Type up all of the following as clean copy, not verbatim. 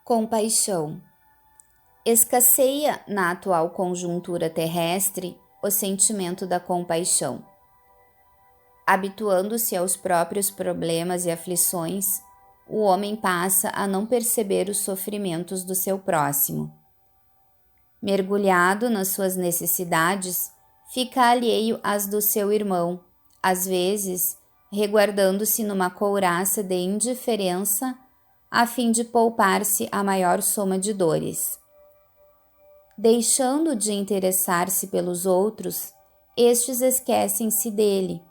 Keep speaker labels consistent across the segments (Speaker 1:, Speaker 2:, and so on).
Speaker 1: Compaixão. Escasseia na atual conjuntura terrestre o sentimento da compaixão. Habituando-se aos próprios problemas e aflições, o homem passa a não perceber os sofrimentos do seu próximo. Mergulhado nas suas necessidades, fica alheio às do seu irmão, às vezes reguardando-se numa couraça de indiferença a fim de poupar-se a maior soma de dores. Deixando de interessar-se pelos outros, estes esquecem-se dele,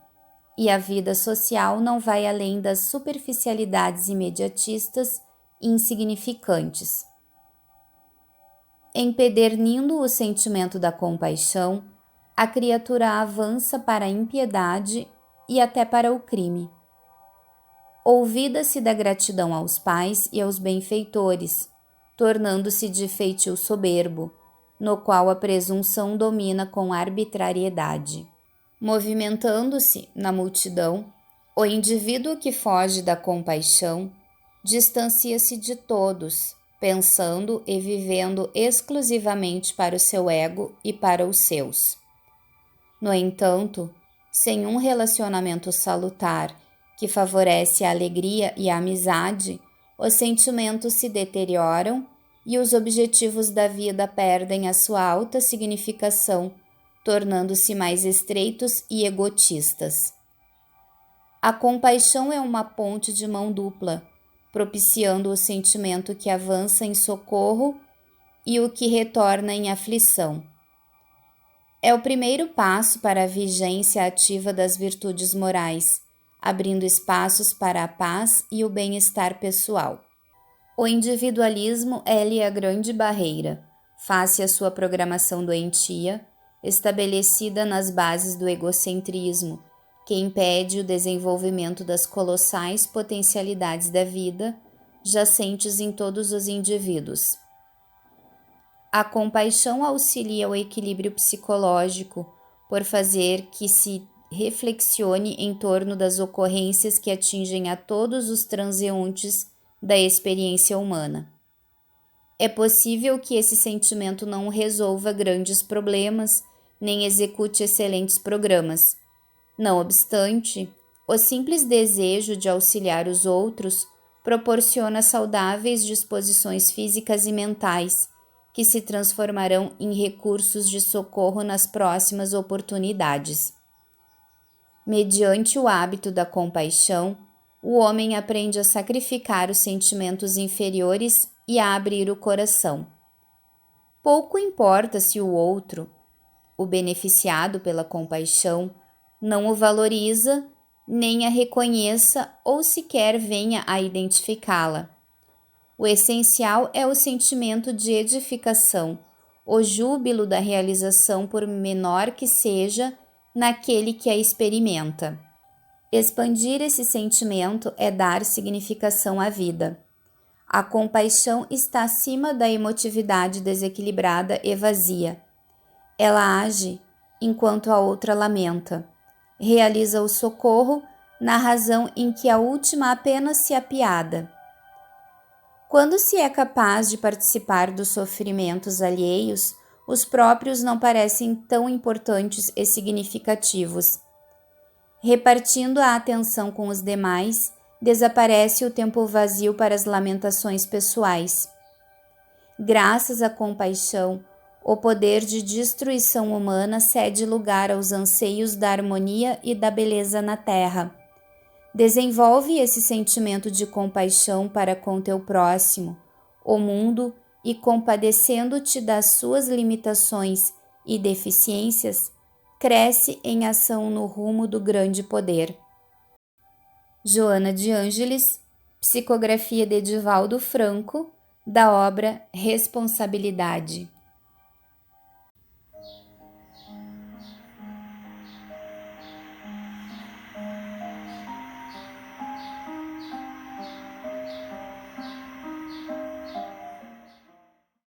Speaker 1: e a vida social não vai além das superficialidades imediatistas e insignificantes. Empedernindo o sentimento da compaixão, a criatura avança para a impiedade e até para o crime. Olvida-se da gratidão aos pais e aos benfeitores, tornando-se de feitio soberbo, no qual a presunção domina com arbitrariedade. Movimentando-se na multidão, o indivíduo que foge da compaixão distancia-se de todos, pensando e vivendo exclusivamente para o seu ego e para os seus. No entanto, sem um relacionamento salutar que favorece a alegria e a amizade, os sentimentos se deterioram e os objetivos da vida perdem a sua alta significação, tornando-se mais estreitos e egotistas. A compaixão é uma ponte de mão dupla, propiciando o sentimento que avança em socorro e o que retorna em aflição. É o primeiro passo para a vigência ativa das virtudes morais, abrindo espaços para a paz e o bem-estar pessoal. O individualismo é-lhe a grande barreira, face à sua programação doentia, estabelecida nas bases do egocentrismo, que impede o desenvolvimento das colossais potencialidades da vida, jacentes em todos os indivíduos. A compaixão auxilia o equilíbrio psicológico, por fazer que se reflexione em torno das ocorrências que atingem a todos os transeuntes da experiência humana. É possível que esse sentimento não resolva grandes problemas, nem execute excelentes programas. Não obstante, o simples desejo de auxiliar os outros proporciona saudáveis disposições físicas e mentais, que se transformarão em recursos de socorro nas próximas oportunidades. Mediante o hábito da compaixão, o homem aprende a sacrificar os sentimentos inferiores e a abrir o coração. Pouco importa se o outro, o beneficiado pela compaixão, não o valoriza, nem a reconheça ou sequer venha a identificá-la. O essencial é o sentimento de edificação, o júbilo da realização, por menor que seja, naquele que a experimenta. Expandir esse sentimento é dar significação à vida. A compaixão está acima da emotividade desequilibrada e vazia. Ela age enquanto a outra lamenta. Realiza o socorro na razão em que a última apenas se apiada. Quando se é capaz de participar dos sofrimentos alheios, os próprios não parecem tão importantes e significativos. Repartindo a atenção com os demais, desaparece o tempo vazio para as lamentações pessoais. Graças à compaixão, o poder de destruição humana cede lugar aos anseios da harmonia e da beleza na terra. Desenvolve esse sentimento de compaixão para com teu próximo, o mundo, e compadecendo-te das suas limitações e deficiências, cresce em ação no rumo do grande poder. Joana de Ângeles, psicografia de Edivaldo Franco, da obra Responsabilidade.